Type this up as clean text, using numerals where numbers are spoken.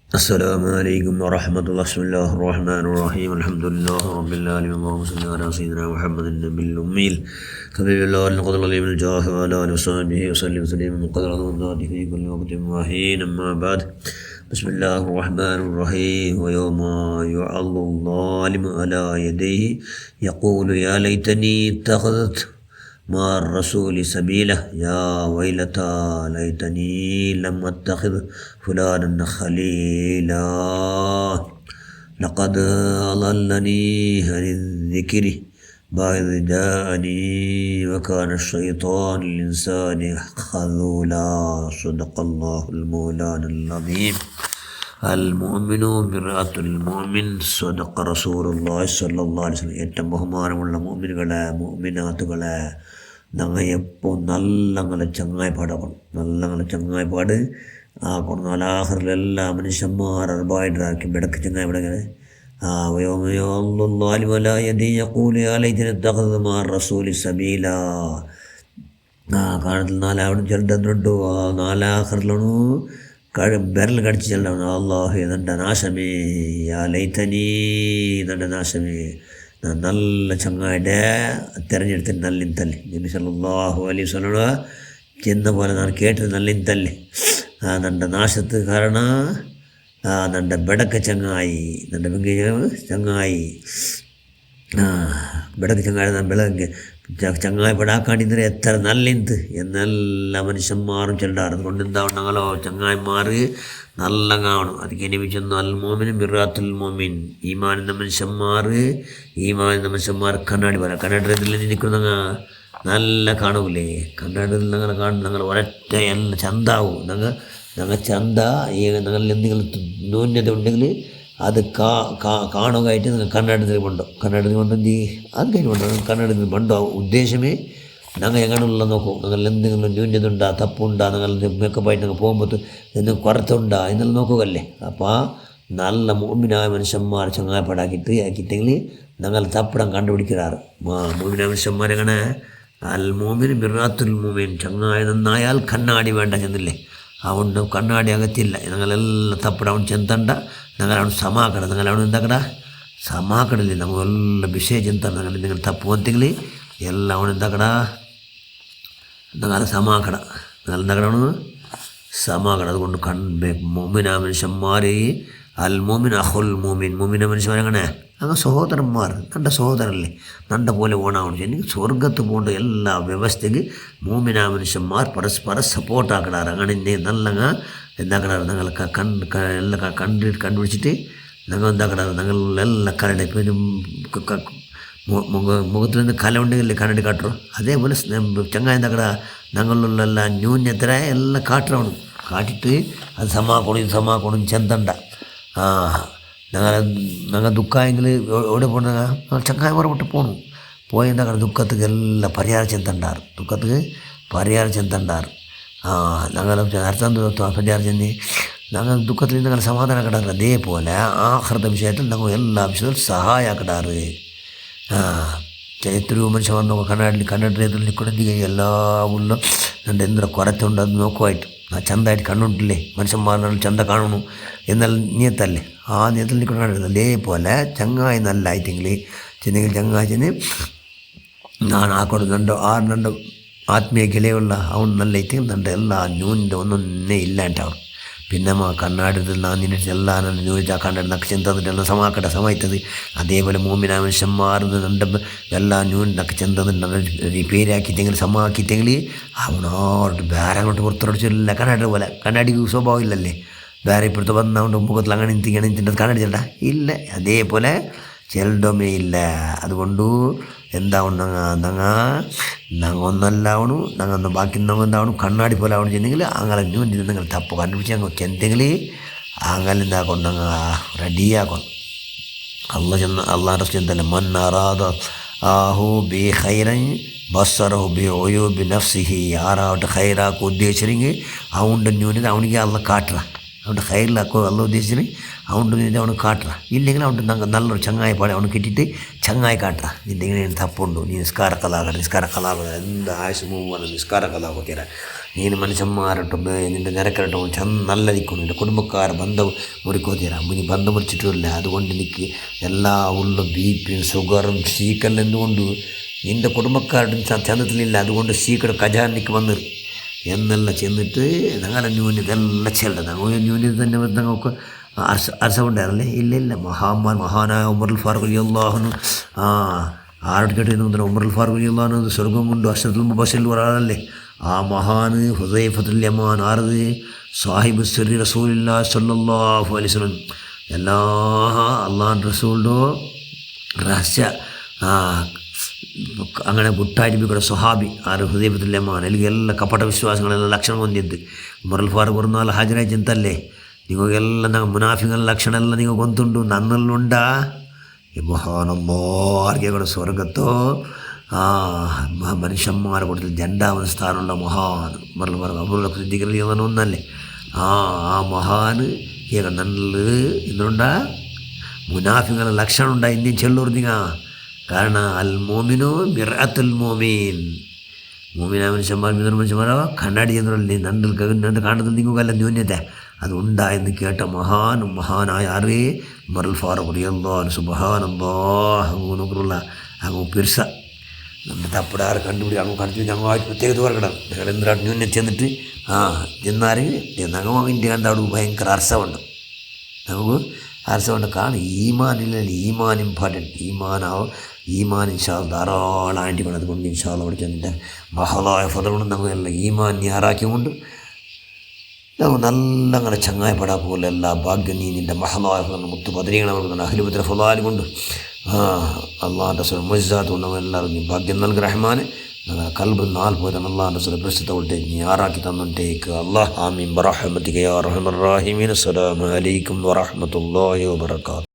السلام عليكم ورحمة الله. بسم الله الرحمن الرحيم. الحمد لله رب العالمين. اللهم صل على سيدنا محمد النبي الأمي حبيب الله القدر العليم الجاه وعلى آله وصحبه وسلم تسليما قدر الله في كل وقت وحين. أما بعد، بسم الله الرحمن الرحيم. ويوم يعض الظالم على يديه يقول يا ليتني اتخذت مع الرسول سبيله يا ويلتى ليتني لم أتخذ فلانا خليلا لقد أضلني عن الذكر بعد جاءني وكان الشيطان للإنسان خذولا. صدق الله المولانا العظيم. المؤمن مرآة المؤمن. صدق رسول الله صلى الله عليه وسلم. ഏറ്റവും ബഹുമാനമുള്ള മുഅ്മിനുകളെ മുഅ്മിനാത്തുകളെ, ഞങ്ങൾ എപ്പോൾ നല്ല ചങ്ങായിപ്പാടാക്കണം. നല്ല ചങ്ങായിപ്പാട് ആക്കണം. നാലാഹറിലെല്ലാ മനുഷ്യന്മാർ അർബായിട്ടാക്കി ബെടക്ക് ചങ്ങായിപ്പാടങ്ങനെ കാണത്തിൽ നാലാവണം ചെറുണ്ടുണ്ടോ ആ നാലാഹറിലാണ് ബെരൽ കടിച്ച് ചെല്ലണം. അല്ലാഹു എന്നെ നാശമേ, യാ ലൈതനീ എന്നെ നാശമേ. നല്ല ചങ്ങായിടെ തിരഞ്ഞെടുത്തിട്ട് നല്ലിന്തല്ലേ നബി സല്ലല്ലാഹു അലൈഹി വസല്ലം ചെന്ന പോലെ ഞാൻ കേട്ടത് നല്ലിന്തല്ലേ. നൻ്റെ നാശത്ത് കാരണം നൻ്റെ ബെടക്ക ചങ്ങായി, നൻ്റെ ചങ്ങായി ബെടക്ക് ചങ്ങായി ಬೆಳಗ್ಗೆ ചങ്ങായി പെടാക്കാണ്ടിದ್ರೆ എത്ര നല്ലിന്ത് എന്നെല്ലാ മനുഷ്യന്മാരും ചെല്ലാറ്. അതുകൊണ്ട് എന്താ ഉണ്ടെങ്കിലോ ചങ്ങായിമാർ നല്ല കാണും. അതിക്ക് എനിമിച്ചൊന്നും അൽ മോമിൻ മിറാത്തുൽ മോമിൻ. ഈമാനിൻ്റെ മനുഷ്യന്മാർ കണ്ണാടി പോലെ കണ്ണാടിയിൽ നിൽക്കുന്ന നല്ല കാണൂലേ. കണ്ണാടിയിൽ ഞങ്ങൾ കാണും. ഞങ്ങൾ ഒരൊറ്റ എല്ലാം ചന്താവും. ഞങ്ങൾ ചന്ത ഈ ഞങ്ങളിൽ എന്തെങ്കിലും ന്യൂനത ഉണ്ടെങ്കിൽ അത് കാണുകയായിട്ട് നിങ്ങൾ കണ്ണാടിയിൽ കൊണ്ടോ. കണ്ണാടിയിൽ കൊണ്ടെന്ത് അത് കഴിഞ്ഞ് കൊണ്ടോ കണ്ണാടിയിൽ കൊണ്ടോ. ഉദ്ദേശമേ ഞങ്ങൾ എങ്ങനെയുള്ള നോക്കും. നിങ്ങൾ എന്തെങ്കിലും ന്യൂനത ഉണ്ടാ തപ്പുണ്ടാ, നിങ്ങൾ മേക്കപ്പായിട്ട് ഞങ്ങൾ പോകുമ്പോൾ എന്തെങ്കിലും കുറത്തുണ്ടാ എന്നെല്ലാം നോക്കുകയല്ലേ. അപ്പോൾ നല്ല മുഅ്മിനായ മനുഷ്യന്മാർ ചങ്ങായിപ്പാടാക്കിയിട്ടെങ്കിൽ ഞങ്ങൾ തപ്പിടം കണ്ടുപിടിക്കാറ്. മുഅ്മിനായ മനുഷ്യന്മാരെങ്ങനെ അൽ മോമിൻ മിറാത്തുൽ മോമിൻ. ചങ്ങായി നന്നായാൽ കണ്ണാടി വേണ്ട ചെന്നില്ലേ. അതുകൊണ്ട് കണ്ണാടി അകത്തില്ല. ഞങ്ങളെല്ലാം തപ്പിടം അവൻ ചെന്തണ്ട. ഞങ്ങളവನು ಸಮಾಕಡ ഞങ്ങളവನು എന്താക്കട സമാക്കടല്ലേ. നമ്മളെല്ലാം വിഷയം ചെന്താണ്. ഞങ്ങൾ നിങ്ങൾ തപ്പുവന്തെങ്കിൽ എല്ലാം അവൻ എന്താക്കട ഞങ്ങൾ സമാക്കട. ഞങ്ങൾ എന്താക്കടവണ് സമാക്കട. അതുകൊണ്ട് മുഅ്മിന മനുഷ്യന്മാർ അൽ മോമിൻ അഹുൽ മോമിൻ. മുഅ്മിന മനുഷ്യന്മാരങ്ങനെ അങ്ങ് സഹോദരന്മാർ, നൻ്റെ സഹോദരല്ലേ. നൻ്റെ പോലെ ഓണാവണം. എനിക്ക് സ്വർഗത്ത് പോകേണ്ട എല്ലാ വ്യവസ്ഥയ്ക്ക് മുഅ്മിന മനുഷ്യന്മാർ പരസ്പര സപ്പോർട്ടാക്കിടാറ്. അങ്ങനെ നല്ല എന്താക്കടാറ്. ഞങ്ങൾ എല്ലാം കണ്ടുപിടിച്ചിട്ട് ഞങ്ങൾ എന്താക്കടാറ്. ഞങ്ങളെല്ലാം കരട് പിന്നെ മുഖത്തിൽ നിന്ന് കല ഉണ്ടെങ്കിൽ കരട് കാട്ടുറോ. അതേപോലെ ചങ്ങായി എന്താക്കട ഞങ്ങളിലുള്ള ന്യൂനത്ര എല്ലാം കാട്ടണം. കാട്ടിട്ട് അത് സമാക്കണം ചെന്തണ്ട. ഞങ്ങൾ ദുഃഖമെങ്കിൽ എവിടെ പോകണം. ഞങ്ങൾ ചങ്ങായിമാർ വിട്ട് പോകണം. പോയി എന്താ ദുഃഖத்துக்கு എല്ലാം പരിഹാരം ചെന്തണ്ടാറ്. പരിഹാരം ചെന്തണ്ടാറ്. ഞങ്ങൾ അർത്ഥം പരിഹാരം ചെന്നി ഞങ്ങൾ ദുഃഖത്തിൽ ഞങ്ങൾ സമാധാനം കിടാറ്. അതേപോലെ ആഖിറത്തെ വിഷയത്തിൽ ഞങ്ങൾ എല്ലാ വിഷയത്തിലും സഹായക്കിടാറ്. എത്രയോ മനുഷ്യന്മാർ നോക്കുക കണ്ണാടിയിൽ നിൽക്കണമെങ്കിൽ എല്ലാ ഉള്ള എൻ്റെ എന്തൊരു കുറച്ചുണ്ട് അത് നോക്കുമായിട്ട് ചന്തമായിട്ട് കണ്ടുകൊണ്ടില്ലേ. മനുഷ്യന്മാർ ചന്ത കാണണം എന്നാൽ നിയത്തല്ലേ. ആ നിയത്തിൽ നിൽക്കണം. അതേപോലെ ചങ്ങായി നല്ല ആയിട്ടെങ്കിൽ ചെന്നെങ്കിൽ ചങ്ങായി ചെന്ന് ഞാൻ ആക്കോട് നണ്ടോ ആത്മീയ ಗೆಳೆയുള്ള അവൻ നല്ല ಐತೆ നൻ്റെ എല്ലാ ന്യൂനത ഒന്നൊന്നേ ഇല്ലാണ്ടാവും. പിന്നെ കണ്ണാടിയിൽ ഞാൻ നിന്നിട്ട് എല്ലാ ന്യൂനത കണ്ണാടി നക്ക് ചെന്തന്നിട്ടെല്ലാം സമായിത്തത്. അതേപോലെ മുഅ്മിന മനുഷ്യന്മാർ നൻ്റെ എല്ലാ ന്യൂന നക്ക് ചെന്തന്നിട്ട് റിപ്പേരാക്കിയിട്ടെങ്കിൽ സമാക്കിയിട്ടെങ്കിൽ അവനോട്ട് വേറെ അങ്ങോട്ട് പുറത്തോടിച്ചില്ല. കണ്ണാടി പോലെ കണ്ണാടിക്ക് സ്വഭാവം ഇല്ലല്ലേ. വേറെ ഇപ്പോഴത്തെ വന്നതുകൊണ്ട് മുഖത്തിൽ അങ്ങനെ തിന്നത് കണ്ണാടി ചെല്ല ഇല്ല. അതേപോലെ ചെല്ലടമേ ഇല്ല. അതുകൊണ്ട് എന്താ ഞങ്ങൾ ഒന്നല്ലാവണു. ഞങ്ങൾ ബാക്കി എന്താവണം കണ്ണാടി പോലെ ആവണം ചെന്നെങ്കിൽ അങ്ങനെ ന്യൂനത നിങ്ങൾ തപ്പ് കണ്ടുപിടിച്ച് ഞങ്ങൾ ചെന്തെങ്കിൽ അങ്ങനെ എന്താക്കണം ഞങ്ങൾ റെഡിയാക്കണം. അള്ളാഹ് റസൂൽ എന്തല്ല മൻ അറാദ ആഹു ബി ഖൈറൻ ബസ്സറഹു ബി ഉയൂബി നഫ്സിഹി. ആറാവട്ടെ ഖൈറാക്ക് ഉദ്ദേശിച്ചെങ്കിൽ അവൻ്റെ ന്യൂനത അവനിക്ക് അള്ള കാട്ടുക. അവൻ്റെ ഖൈറിലാക്കോ അള്ള ഉദ്ദേശിച്ചിട്ട് അവൻ്റെ ന്യൂനത അവന് കാട്ടുക. ഇല്ലെങ്കിൽ അവൻ്റെ നല്ലൊരു ചങ്ങായി പാടി അവന് കിട്ടിയിട്ട് ചങ്ങായി കാട്ടുക. നിൻ്റെ ഇങ്ങനെ തപ്പുണ്ടോ നീ നിസ്കാര കലാകട്ടെ. നിസ്കാര കലാക എന്ത് ആയുസ് മൂവാണ് നിസ്കാര കലാകൊക്കെ ನೀನು ಮನುಷ್ಯന്മാരട്ടോ നിൻ്റെ നിരക്കരട്ടോ നല്ലതിക്കണം നിൻ്റെ കുടുംബക്കാർ ബന്ധം മുറിക്കോത്തീരാ നീ ബന്ധം മുറിച്ചിട്ടില്ല. അതുകൊണ്ട് എനിക്ക് എല്ലാ ഉള്ള ബിപിയും ഷുഗറും ഷീക്കെല്ലാം എന്തുകൊണ്ട് നിൻ്റെ കുടുംബക്കാരുടെ ചന്തത്തിലില്ല. അതുകൊണ്ട് ഷീക്കയുടെ ഖജാനിക്ക് വന്ന് എന്നെല്ലാം ചെന്നിട്ട് ഞങ്ങളുടെ ന്യൂനതെല്ലാം ചെല്ലണം. ഞങ്ങൾ ന്യൂനത തന്നെ ഞങ്ങൾക്ക് അർസമുണ്ടായിരുന്നല്ലേ? ഇല്ല മഹാനായ ഉമറുൽ ഫാറൂഖ് റളിയല്ലാഹു അൻഹു ആരോട് കേട്ടിരുന്നു? ഉമറുൽ ഫാറൂഖ് റളിയല്ലാഹു അൻഹു സ്വർഗം കൊണ്ട് അഷ്റഫുൽ മുബശ്ശിറിൽ ഒരാളല്ലേ. ആ മഹാന് ഹുദൈഫത്തുൽ യമാൻ ആറത് സാഹിബ് സിർരി റസൂലുള്ളാഹി സ്വല്ലല്ലാഹു അലൈഹി വസല്ലം എല്ലാ അള്ളാഹുവിൻ്റെ റസൂലിൻ്റെ രഹസ്യ അങ്ങനെ ബുട്ടായിരിപ്പിക്കുന്ന സ്വഹാബി ആರು ಹೃದಯಪುತ್ರಲ್ ಯಮಾನ್ ಅಲ್ಲಿಗೆ ಎಲ್ಲ ಕಪಟ ವಿಶ್ವಾಸಗಳೆಲ್ಲ ಲಕ್ಷಣ ಹೊಂದಿದ್ದು ಉಮರುಲ್ ಫಾರೂಕ್ ಬರ್ನಾಲ್ ಹಾಜರಾಯ್ತು ಅಂತಲ್ಲೇ ನಿಮಗೆಲ್ಲ ನಾವು ಮುನಾಫಿಗಳ ಲಕ್ಷಣ ಎಲ್ಲ ನೀವು ಗೊಂತುಂಡು ನನ್ನಲ್ಲುಂಡ ಈ മഹാനന്മാർക്കെ കൂടെ സ്വർഗത്തോ മനുഷ്യന്മാരെ കൊടുത്ത് ജണ്ടാവന സ്ഥാനമുള്ള മഹാൻ അവരുടെ സിദ്ധികളിൽ ഒന്നല്ലേ ആ മഹാന് ಈಗ ನನ್ನಲ್ಲಿ ഇന്നുണ്ട മുനാഫിಗಳ ലക്ഷണം ഉണ്ടായി ഇന്ത്യൻ ചെല്ലൂർ നിങ്ങ കാരണം അൽ മോമിനോ മിറാത്തുൽ മോമീൻ മോമിന മനുഷ്യന്മാർ മിതർ മനുഷ്യന്മാരോ കണ്ണാടി എന്നല്ലേ നണ്ട് കാണുന്നത് നിങ്ങൾക്കല്ല ന്യൂന്യത അത് ഉണ്ടായെന്ന് കേട്ട മഹാനായ ആറ് ഉമറുൽ ഫാറൂഖ് റളിയല്ലാഹു അൻഹു സുബ്ഹാനല്ലാഹ് നോക്കുള്ള അങ്ങ് പിർസ നമ്മുടെ തപ്പിടാറ് കണ്ടുപിടി അങ്ങ് കണ്ടു ഞങ്ങൾ പ്രത്യേകത പറയണം ഞങ്ങൾ എന്തിനാണ് ന്യൂന്യത ചെന്നിട്ട് ചെന്നാൽ ഞങ്ങൾ ഇന്ത്യ കണ്ടവിടെ ഭയങ്കര അർസമുണ്ട് നമുക്ക് അർസമുണ്ട് കാണും ഈമാനില്ല ഈമാൻ ഇമ്പോർട്ടൻറ്റ് ഈമാൻ ഇൻഷാ ധാരാളം ആൻറ്റി അതുകൊണ്ട് ഇൻഷാ അവിടെ ചെന്നിട്ട് മഹളായ ഫലമുണ്ട് ഞങ്ങളെല്ലാം ഈമാൻ ഞാറാക്കിക്കൊണ്ട് ഞങ്ങൾ നല്ല അങ്ങനെ ചങ്ങായപ്പെടാ പോലെ എല്ലാ ഭാഗ്യം നീ നിൻ്റെ മഹളായ ഫലം മുത്തു പതിരികളെ കൊടുക്കുന്ന അഹ്ലുബത്തിലെ ഫലാലും കൊണ്ട് അള്ളാഹുൻ്റെ റസൂൽ മുഅ്ജിസാത്ത് കൊണ്ട് എല്ലാവരും നീ ഭാഗ്യം നൽകി റഹ്മാൻ ഞങ്ങളുടെ കൽബ് 40 അള്ളാഹുൻ്റെ റസൂൽ പ്രസിദ്ധ കൊണ്ടേക്ക് നീ ആറാക്കി തന്നോട്ടേക്ക് അല്ലാഹ് ആമീൻ ബറഹ്മതിക യാ അർഹമർ റഹീമീൻ. അസ്സലാമു അലൈക്കും വറഹ്മത്തുള്ളാഹി വബറകാതുഹു.